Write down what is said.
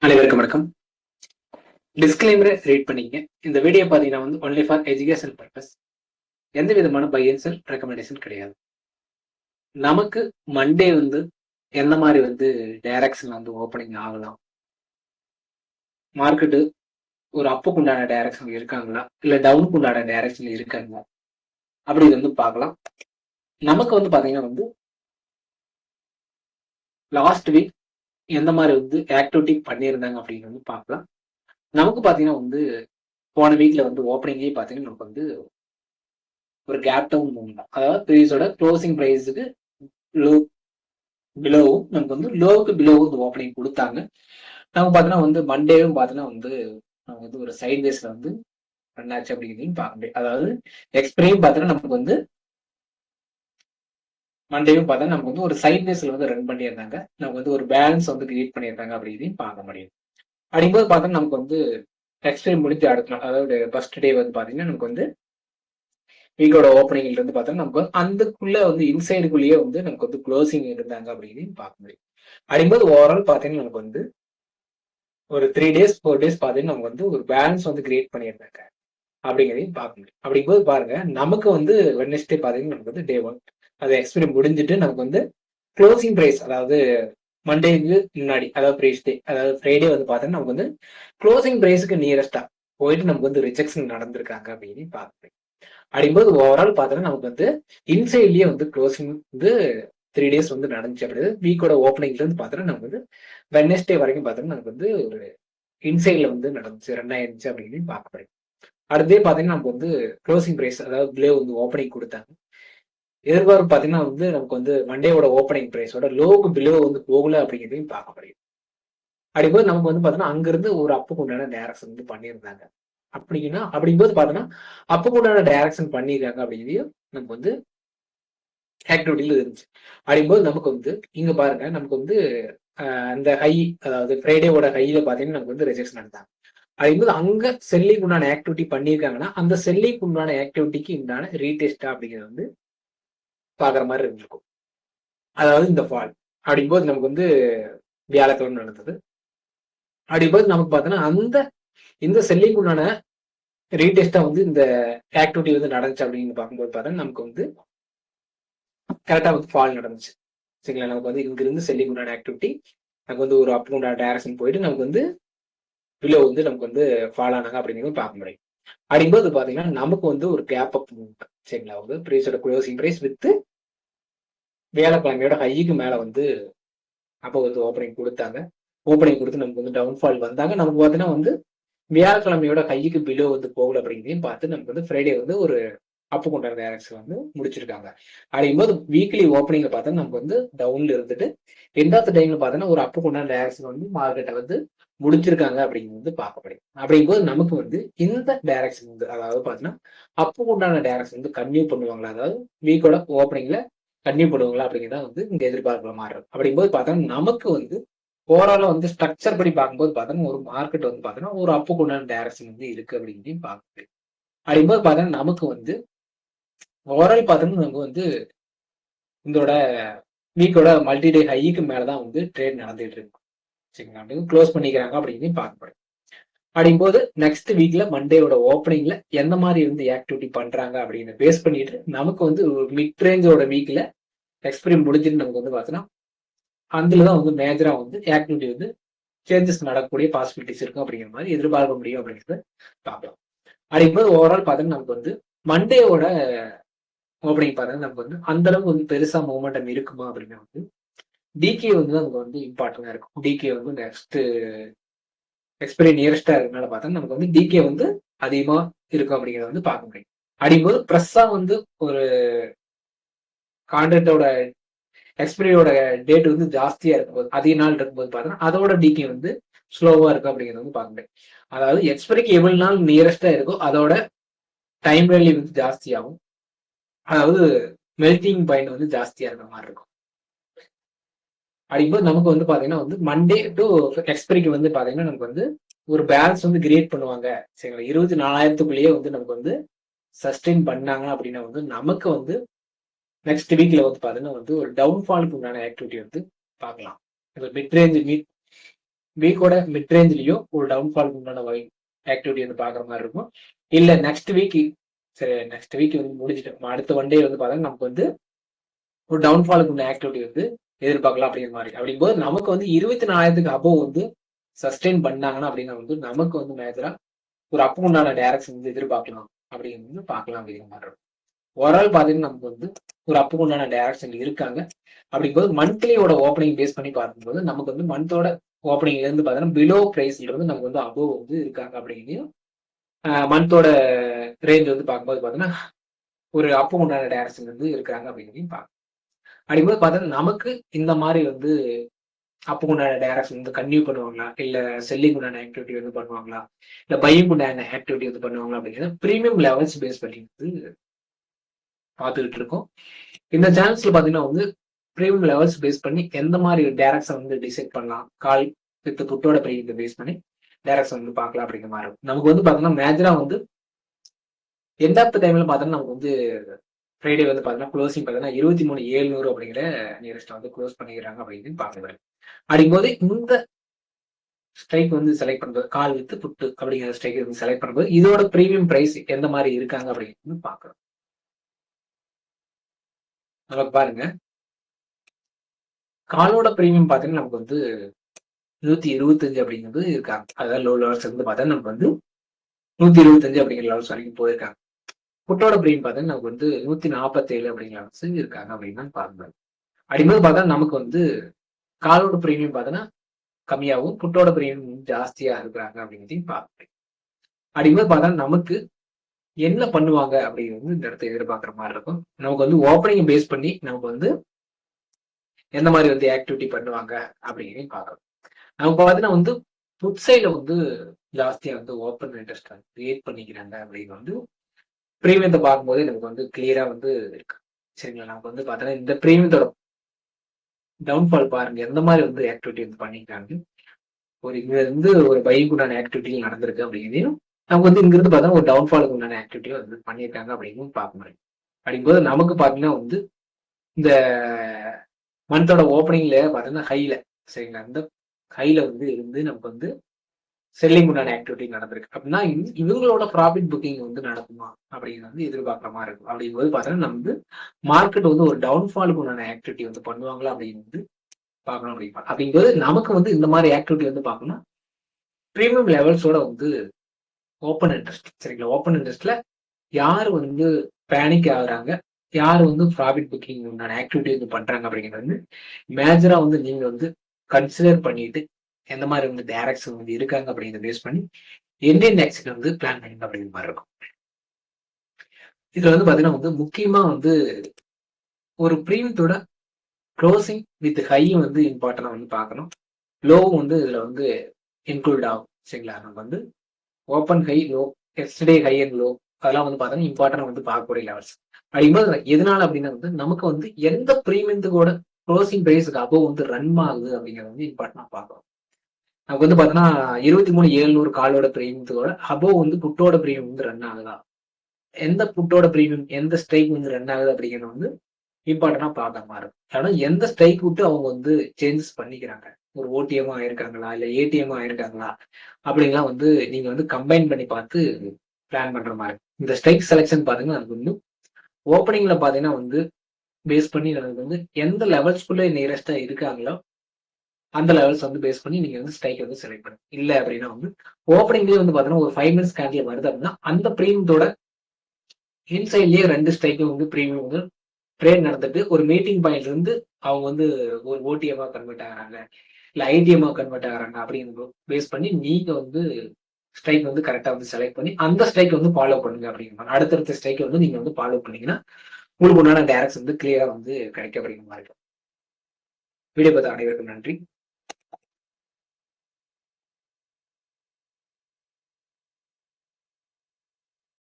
அனைவருக்கும் வணக்கம். டிஸ்கிளைமரை ரீட் பண்ணிங்க. இந்த வீடியோ பார்த்தீங்கன்னா ஒன்லி ஃபார் எஜுகேஷன் பர்பஸ். எந்த விதமான பை அண்ட் செல் ரெக்கமெண்டேஷன் கிடையாது. நமக்கு மண்டே எந்த மாதிரி டைரக்ஷன் ஓப்பனிங் ஆகலாம், மார்க்கெட்டு ஒரு அப்புக்கு உண்டான டைரக்ஷன் இருக்காங்களா இல்ல டவுனுக்கு உண்டான டைரக்ஷன் இருக்காங்களா அப்படி பார்க்கலாம். நமக்கு பார்த்தீங்கன்னா லாஸ்ட் வீக் எந்த மாதிரி ஆக்டிவிட்டி பண்ணியிருந்தாங்க அப்படின்னு பார்க்கலாம். நமக்கு பார்த்தீங்கன்னா போன வீக்ல ஓப்பனிங்கே பார்த்தீங்கன்னா நமக்கு ஒரு கேப் டவுன் மூவ் தான். அதாவது ப்ரீஸோட க்ளோசிங் ப்ரைஸுக்கு லோ பிலோவும் நமக்கு லோவுக்கு பிலோவும் ஓப்பனிங் கொடுத்தாங்க. நமக்கு பார்த்தீங்கன்னா மண்டேவும் பார்த்தீங்கன்னா நமக்கு ஒரு சைட் வேஸ்ல ரன் ஆச்சு அப்படிங்கிறதையும் பார்க்க முடியும். அதாவது எக்ஸ்பிரையும் பார்த்தீங்கன்னா நமக்கு மண்டேவும் பார்த்தா நமக்கு ஒரு சைட் வேஸ்ல ரன் பண்ணியிருந்தாங்க. நமக்கு ஒரு பேலன்ஸ் கிரியேட் பண்ணியிருந்தாங்க அப்படிங்கிறதையும் பார்க்க முடியும். அப்படிங்கும்போது பார்த்தா நமக்கு எக்ஸ்பிரை முடிஞ்ச அடுத்த நாள், அதாவது ஃபர்ஸ்ட் டே பார்த்தீங்கன்னா நமக்கு வீக்கோட ஓப்பனிங்ல இருந்து பார்த்தா நமக்கு அதுக்குள்ள இன்சைடுக்குள்ளேயே நமக்கு க்ளோசிங் இருந்தாங்க அப்படின்னு பார்க்க முடியும். அப்படிங்கும்போது ஓவரால் பார்த்தீங்கன்னா நமக்கு ஒரு 3 days 4 days பார்த்தீங்கன்னா நமக்கு ஒரு பேலன்ஸ் கிரியேட் பண்ணியிருந்தாங்க அப்படிங்கிறதையும் பார்க்க முடியும். அப்படிங்கும்போது பாருங்க, நமக்கு வெட்னஸ்டே பார்த்தீங்கன்னா நமக்கு டே 1 அது எக்ஸ்பிரி முடிஞ்சுட்டு நமக்கு க்ளோசிங் பிரைஸ், அதாவது மண்டேக்கு முன்னாடி, அதாவது ப்ரைஸ் டே, அதாவது ஃப்ரைடே பார்த்தீங்கன்னா நமக்கு க்ளோசிங் பிரைஸுக்கு நியரஸ்டா போயிட்டு நமக்கு ரிஜெக்ஷன் நடந்திருக்காங்க அப்படின்னு பார்க்க முடியும். அப்படிங்கும்போது ஓவரால் பார்த்தோன்னா நமக்கு இன்சைட்லயே க்ளோசிங் 3 days நடந்துச்சு. அப்படி வீக்கோட ஓப்பனிங்ல இருந்து பார்த்தோன்னா நமக்கு வெட்னஸ்டே வரைக்கும் பார்த்தோன்னா நமக்கு ஒரு இன்சைட்ல நடந்துச்சு, ரன் ஆயிருந்துச்சு அப்படின்னு பார்க்க முடியும். அடுத்தே பார்த்தீங்கன்னா நமக்கு க்ளோசிங் பிரைஸ், அதாவது பிளே ஓப்பனிங் கொடுத்தாங்க. எதிர்பார்ப்பு பார்த்தீங்கன்னா நமக்கு மண்டேவோட ஓப்பனிங் பிரைஸோட லோவுக்கு பிலோ போகல அப்படிங்கிறதையும் பார்க்க முடியும். அப்படிங்கும்போது நமக்கு பார்த்தோன்னா அங்கிருந்து ஒரு அப்புக்கு உண்டான டைரக்ஷன் பண்ணியிருந்தாங்க. அப்படிங்கும்போது பார்த்தோன்னா அப்புக்கு உண்டான டைரக்ஷன் பண்ணியிருக்காங்க அப்படிங்கிறதையும் நமக்கு ஆக்டிவிட்டியில இருந்துச்சு. அப்படிங்கும்போது நமக்கு இங்க பாருங்க, நமக்கு அந்த ஹை, அதாவது ஃப்ரைடேவோட ஹையில பார்த்தீங்கன்னா நமக்கு ரிஜெக்ஷன் நடந்தாங்க. அப்படிங்கும்போது அங்க செல்லிங் உண்டான ஆக்டிவிட்டி பண்ணியிருக்காங்கன்னா அந்த செல்லிங் உண்டான ஆக்டிவிட்டிக்கு உண்டான ரீடெஸ்டா அப்படிங்கிறது பாக்குற மாதிரி இருந்திருக்கும். அதாவது இந்த ஃபால் அப்படிங்கும்போது நமக்கு வியாழக்கிழமை நடந்தது. அப்படிங்கும்போது நமக்கு பார்த்தோன்னா இந்த செல்லிங் உண்டான ரீடெஸ்டா இந்த ஆக்டிவிட்டி நடந்துச்சு அப்படின்னு பார்க்கும்போது பார்த்தா நமக்கு கரெக்டா ஃபால் நடந்துச்சு. சரிங்களா? நமக்கு இங்க இருந்து செல்லிங் உண்டான ஆக்டிவிட்டி நமக்கு ஒரு அப் உண்டான டைரக்ஷன் போயிட்டு நமக்கு பிலோ நமக்கு ஃபால் ஆனாங்க அப்படிங்கிறது பார்க்க முடியும். அப்படிங்கும்போது பாத்தீங்கன்னா நமக்கு ஒரு கேப் அப் மூவ்மெண்ட். சரிங்களா? பிரைஸோட க்ளோசிங் பிரைஸ் வித் வியாழக்கிழமையோட ஹைக்கு மேல அப்போ ஓப்பனிங் கொடுத்தாங்க. ஓப்பனிங் கொடுத்து நமக்கு டவுன்ஃபால் வந்தாங்க. நமக்கு பார்த்தீங்கன்னா வியாழக்கிழமையோட கைக்கு பிலோ போகல அப்படிங்கிறதையும் பார்த்து நமக்கு ஃப்ரைடே ஒரு அப்பு கொண்டாட டைரக்ஷன் முடிச்சிருக்காங்க. அப்படிங்கும்போது வீக்லி ஓப்பனிங்ல பார்த்தா நமக்கு டவுன்ல இருந்துட்டு எண்ட் ஆஃப் த டைம்ல பார்த்தோன்னா ஒரு அப்பு கொண்டாட டைரக்ஷன் மார்க்கெட்டை முடிச்சிருக்காங்க அப்படிங்கிறது பார்க்க முடியும். அப்படிங்கும்போது நமக்கு இந்த டைரக்ஷன் அதாவது பார்த்தீங்கன்னா அப்பு கொண்டாட டைரக்ஷன் கன்டினியூ பண்ணுவாங்களா, அதாவது வீக்கோட ஓப்பனிங்ல கன்டினியூ பண்ணுவாங்களா அப்படிங்கிறத இங்க எதிர்பார்க்கிற மாதிரி இருக்கும். அப்படிங்கும்போது பார்த்தோன்னா நமக்கு ஓவராலா ஸ்ட்ரக்சர் படி பார்க்கும்போது பார்த்தோன்னா ஒரு மார்க்கெட் பார்த்தோன்னா ஒரு அப்புக்கு உண்டான டைரக்ஷன் இருக்கு அப்படிங்கிறதையும் பார்க்க முடியும். அப்படிங்கும்போது பார்த்தோன்னா நமக்கு ஓவரால் பார்த்தோன்னா நமக்கு இதோட வீக்கோட மல்டி டே ஹைக்கு மேலதான் ட்ரேட் நடந்துட்டு இருக்கு. சரிங்களா? அப்படின்னு க்ளோஸ் பண்ணிக்கிறாங்க அப்படிங்கிறதையும் பார்க்க முடியும். அப்படிங்கும்போது நெக்ஸ்ட் வீக்ல மண்டேவோட ஓப்பனிங்ல எந்த மாதிரி ஆக்டிவிட்டி பண்றாங்க அப்படின்னு பேஸ் பண்ணிட்டு நமக்கு ஒரு மிட் ரேஞ்சோட வீக்ல எக்ஸ்பிரி முடிஞ்சுட்டு நமக்கு பார்த்தோன்னா அதுலதான் மேஜரா ஆக்டிவிட்டி சேஞ்சஸ் நடக்கக்கூடிய பாசிபிலிட்டிஸ் இருக்கும் அப்படிங்கிற மாதிரி எதிர்பார்க்க முடியும் அப்படிங்கிறத பார்க்கலாம். அப்படிங்கும்போது ஓவரால் பார்த்தோன்னா நமக்கு மண்டேவோட ஓப்பனிங் பார்த்தோன்னா நமக்கு அந்த அளவுக்கு பெருசா மூவ்மெண்டம் இருக்குமா அப்படின்னா டிகே நமக்கு இம்பார்ட்டன்டா இருக்கும். டிகே நெக்ஸ்ட் எக்ஸ்பிரி நியரஸ்டா இருக்கனால பார்த்தா நமக்கு டிகே அதிகமா இருக்கும் அப்படிங்கிறத பார்க்க முடியும். அப்படிங்கும்போது ப்ரெஸ்ஸா ஒரு கான்ட்ராக்டோட எக்ஸ்பிரியோட டேட் ஜாஸ்தியா இருக்கும்போது, அதிக நாள் இருக்கும்போது பார்த்தோன்னா அதோட டிகே ஸ்லோவா இருக்கும் அப்படிங்கிறது பார்க்க முடியும். அதாவது எக்ஸ்பிரிக்கு எவ்வளவு நாள் நியரஸ்டா இருக்கோ அதோட டைம் வேல்யூ ஜாஸ்தியாகும். அதாவது மெல்டிங் பாயிண்ட் ஜாஸ்தியா இருக்கிற மாதிரி இருக்கும். அப்படிங்கும்போது நமக்கு பாத்தீங்கன்னா மண்டே டு எக்ஸ்பிரிக்கு பாத்தீங்கன்னா நமக்கு ஒரு பேலன்ஸ் கிரியேட் பண்ணுவாங்க. சரிங்களா? 24,000க்குள்ளேயே நமக்கு சஸ்டெயின் பண்ணாங்க அப்படின்னா நமக்கு நெக்ஸ்ட் வீக்ல பாத்தீங்கன்னா ஒரு டவுன்ஃபாலுக்கு உண்டான ஆக்டிவிட்டி பார்க்கலாம். மிட் ரேஞ்ச் வீக்கோட மிட் ரேஞ்சிலயோ ஒரு டவுன்ஃபால் உண்டான ஆக்டிவிட்டி வந்து பாக்குற மாதிரி இருக்கும். இல்ல நெக்ஸ்ட் வீக், சரி நெக்ஸ்ட் வீக் வந்து முடிஞ்சிட்டு அடுத்த ஒன் டே வந்து பார்த்தா நமக்கு வந்து ஒரு டவுன்ஃபாலுக்கு உண்டான ஆக்டிவிட்டி வந்து எதிர்பார்க்கலாம் அப்படிங்கிற மாதிரி. அப்படிங்கும்போது நமக்கு வந்து 24,000 அபோவ் வந்து சஸ்டெயின் பண்ணாங்கன்னா அப்படின்னா வந்து நமக்கு வந்து மேஜரா ஒரு அப்பு உண்டான டைரக்ஷன் வந்து எதிர்பார்க்கலாம் அப்படிங்கிறது பார்க்கலாம் அப்படிங்கிற மாதிரி இருக்கும். ஓவரால் பாத்தீங்கன்னா நமக்கு வந்து ஒரு அப்பு உண்டான டைரக்ஷன் இருக்காங்க. அப்படிங்கும்போது மந்த்லியோட ஓப்பனிங் பேஸ் பண்ணி பார்க்கும்போது நமக்கு வந்து மந்தோட ஓப்பனிங்ல இருந்து பார்த்தீங்கன்னா பிலோ பிரைஸ்ல இருந்து நமக்கு வந்து அபோவ் வந்து இருக்காங்க அப்படிங்கிறதையும் மந்தோட ரேஞ்ச் வந்து பார்க்கும்போது பார்த்தீங்கன்னா ஒரு அப்பு உண்டான டைரக்ஷன் வந்து இருக்காங்க அப்படிங்கிறதையும் பார்க்கலாம். அப்படிங்கும்போது பார்த்தீங்கன்னா நமக்கு இந்த மாதிரி வந்து அப்பு உண்டான டைரக்ஷன் வந்து கன்டினியூ பண்ணுவாங்களா, இல்ல செல்லிங் உண்டான ஆக்டிவிட்டி வந்து பண்ணுவாங்களா, இல்ல பையிங் உண்டான ஆக்டிவிட்டி வந்து பண்ணுவாங்களா அப்படிங்கிறது பிரீமியம் லெவல்ஸ் பேஸ் பண்ணி வந்து பார்த்துக்கிட்டு இருக்கோம். இந்த சேனல்ஸ்ல பாத்தீங்கன்னா வந்து பிரீமியம் லெவல்ஸ் பேஸ் பண்ணி எந்த மாதிரி டைரக்ஷன் வந்து டிசைட் பண்ணலாம், கால் வித் புட்டோட பிரீமியத்தை பேஸ் பண்ணி டைரக்ஷன் வந்து பார்க்கலாம் அப்படிங்கிற மாதிரி இருக்கும். நமக்கு வந்து பாத்தீங்கன்னா மேஜரா வந்து எண்ட் ஆஃப் த டைம்ல பார்த்தோம்னா நமக்கு வந்து ஃப்ரைடே வந்து பார்த்தீங்கன்னா க்ளோசிங் பார்த்தீங்கன்னா 23,700 அப்படிங்கிற நியரஸ்ட் வந்து க்ளோஸ் பண்ணிக்கிறாங்க அப்படின்னு பார்க்குறேன். அப்படிங்கும்போது இந்த ஸ்ட்ரைக் வந்து செலக்ட் பண்ணும்போது கால் வித்து புட்டு அப்படிங்கிற ஸ்ட்ரைக் வந்து செலக்ட் பண்ணும்போது இதோட பிரீமியம் பிரைஸ் எந்த மாதிரி இருக்காங்க அப்படின்னு பார்க்குறோம். நமக்கு பாருங்க காலோட பிரீமியம் பார்த்தீங்கன்னா நமக்கு வந்து 125 அப்படிங்கிறது இருக்காங்க. அதாவது லோ லெவல்ஸ் வந்து பார்த்தா நமக்கு வந்து 125 அப்படிங்கிற லெவல்ஸ் வரைக்கும் போயிருக்காங்க. புட்டோட பிரீமியம் பார்த்தீங்கன்னா நமக்கு வந்து 147 அப்படிங்கிற லெவல்ஸ் இருக்காங்க அப்படின்னு பார்க்குறோம். அப்படிங்கும்போது பார்த்தா நமக்கு வந்து காலோட பிரீமியம் பார்த்தோன்னா கம்மியாகவும் புட்டோட பிரீமியம் ஜாஸ்தியா இருக்கிறாங்க அப்படிங்கிறதையும் பார்க்குறேன். அப்படிங்கும்போது பார்த்தா நமக்கு என்ன பண்ணுவாங்க அப்படிங்கிறது இந்த இடத்த எதிர்பார்க்குற மாதிரி இருக்கும். நமக்கு வந்து ஓப்பனிங் பேஸ் பண்ணி நமக்கு வந்து எந்த மாதிரி வந்து ஆக்டிவிட்டி பண்ணுவாங்க அப்படிங்கிறதையும் பார்க்கணும். நமக்கு பார்த்தீங்கன்னா வந்து புட் சைட்ல வந்து ஜாஸ்தியா வந்து ஓப்பன் இன்ட்ரெஸ்ட் கிரியேட் பண்ணிக்கிறாங்க அப்படின்னு வந்து பிரீமியத்தை பார்க்கும்போது நமக்கு வந்து கிளியரா வந்து இருக்கு. சரிங்களா, நமக்கு வந்து பார்த்தோன்னா இந்த பிரீமியத்தோட டவுன்ஃபால் பாருங்க எந்த மாதிரி வந்து ஆக்டிவிட்டி வந்து பண்ணிக்கிறாங்க. ஒரு இங்க இருந்து ஒரு பைக்கு உண்டான ஆக்டிவிட்டி நடந்திருக்கு அப்படிங்கிறதையும் நமக்கு வந்து இங்கிருந்து பார்த்தா ஒரு டவுன்ஃபாலுக்கு உண்டான ஆக்டிவிட்டியும் வந்து பண்ணியிருக்காங்க அப்படின்னு பார்க்க முடியும். அப்படிங்கும்போது நமக்கு பார்த்தீங்கன்னா வந்து இந்த மந்தோட ஓப்பனிங்ல பார்த்தீங்கன்னா ஹைல, சரிங்களா, அந்த ஹைல வந்து இருந்து நமக்கு வந்து செல்லிங் உண்டான ஆக்டிவிட்டி நடந்திருக்கு அப்படின்னா இவங்களோட ப்ராஃபிட் புக்கிங் வந்து நடக்குமா அப்படிங்கிறது வந்து எதிர்பார்க்குற மாதிரி இருக்கும். அப்படிங்கும்போது பார்த்தீங்கன்னா நம்ம வந்து மார்க்கெட் வந்து ஒரு டவுன்ஃபாலுக்கு உண்டான ஆக்டிவிட்டி வந்து பண்ணுவாங்களா அப்படின்னு வந்து பார்க்கணும் அப்படின்னா. அப்படிங்கும்போது நமக்கு வந்து இந்த மாதிரி ஆக்டிவிட்டி வந்து பார்க்கணும் பிரீமியம் லெவல்ஸோட வந்து ஓப்பன் இன்ட்ரெஸ்ட், சரிங்களா, ஓப்பன் இன்ட்ரெஸ்ட்ல யார் வந்து பேனிக் ஆகுறாங்க, யார் வந்து ப்ராஃபிட் புக்கிங் உண்டான ஆக்டிவிட்டி வந்து பண்றாங்க அப்படிங்கிறது வந்து மேஜரா வந்து நீங்க வந்து கன்சிடர் பண்ணிட்டு எந்த மாதிரி வந்து டைரக்ஷன் வந்து இருக்காங்க அப்படிங்கிறத பேஸ் பண்ணி எந்தெந்த ஆக்ஷன் வந்து பிளான் பண்ணுங்க அப்படிங்கிற மாதிரி இருக்கும். இதுல வந்து பாத்தீங்கன்னா வந்து முக்கியமா வந்து ஒரு பிரீமியத்தோட க்ளோசிங் வித் ஹை வந்து இம்பார்ட்டன்டா வந்து பார்க்கணும். லோவும் வந்து இதுல வந்து இன்க்ளூட் ஆகும். சரிங்களா, நம்ம வந்து open high low, yesterday high and low அதெல்லாம் வந்து பார்த்தோன்னா இம்பார்ட்டன்ட் வந்து பார்க்கக்கூடிய லெவல்ஸ். அப்படிங்கும்போது எதனால அப்படின்னா வந்து நமக்கு வந்து எந்த பிரீமியத்துக்கோட க்ளோசிங் பிரைஸுக்கு அபோவ் வந்து ரன் ஆகுது அப்படிங்கிறது வந்து இம்பார்ட்டன்டா பார்க்கணும். நமக்கு வந்து பார்த்தோன்னா 23,700 காலோட பிரீமியத்தோட அபோவ் வந்து புட்டோட பிரீமியம் வந்து ரன் ஆகுதா, எந்த புட்டோட பிரீமியம் எந்த ஸ்ட்ரைக் வந்து ரன் ஆகுது அப்படிங்கிறது வந்து இம்பார்ட்டன்டா பார்க்க மாதிரி இருக்கும். ஆனா எந்த ஸ்ட்ரைக் விட்டு அவங்க வந்து சேஞ்சஸ் பண்ணிக்கிறாங்க, ஒரு ஓடிஎம் ஆயிருக்காங்களா இல்ல ஏடிஎம் ஆயிருக்காங்களா அப்படிங்கலாம் வந்து நீங்க வந்து கம்பைன் பண்ணி பார்த்து பிளான் பண்ற மாதிரி. இந்த ஸ்ட்ரைக் செலெக்ஷன் பாத்தீங்கன்னா அதுக்கு வந்து ஓப்பனிங்ல பாத்தீங்கன்னா வந்து பேஸ் பண்ணி நமக்கு வந்து எந்த லெவல்ஸ்குள்ள நியரஸ்டா இருக்காங்களோ அந்த லெவல்ஸ் வந்து பேஸ் பண்ணி நீங்க வந்து ஸ்ட்ரைக் வந்து செலக்ட் பண்ணுங்க. இல்ல அப்படின்னா வந்து ஓப்பனிங்லேயே வந்து பாத்தீங்கன்னா ஒரு 5 மினிட்ஸ் கேண்டில் வருது அப்படின்னா அந்த பிரீமியத்தோட இன்சைட்லயே 2 ஸ்ட்ரைக்கும் வந்து பிரீமியம் வந்து ட்ரேட் நடந்துட்டு ஒரு மீட்டிங் பாயிண்ட்ல இருந்து அவங்க வந்து ஒரு ஓடிஎம்மா கன்வெர்ட் ஆகுறாங்க இல்ல ஐடிஎம்மா கன்வெர்ட் ஆகுறாங்க அப்படின்னு பேஸ் பண்ணி நீங்க வந்து ஸ்ட்ரைக் வந்து கரெக்டா வந்து செலக்ட் பண்ணி அந்த ஸ்ட்ரைக் வந்து ஃபாலோ பண்ணுங்க அப்படிங்கிற அடுத்தடுத்த ஸ்ட்ரைக் வந்து நீங்க வந்து ஃபாலோ பண்ணீங்கன்னா உங்களுக்கு உண்டான டைரக்ஷன் வந்து கிளியரா வந்து கிடைக்க அப்படிங்கிற மாதிரி இருக்கும். வீடியோ பார்த்த அனைவருக்கும் நன்றி.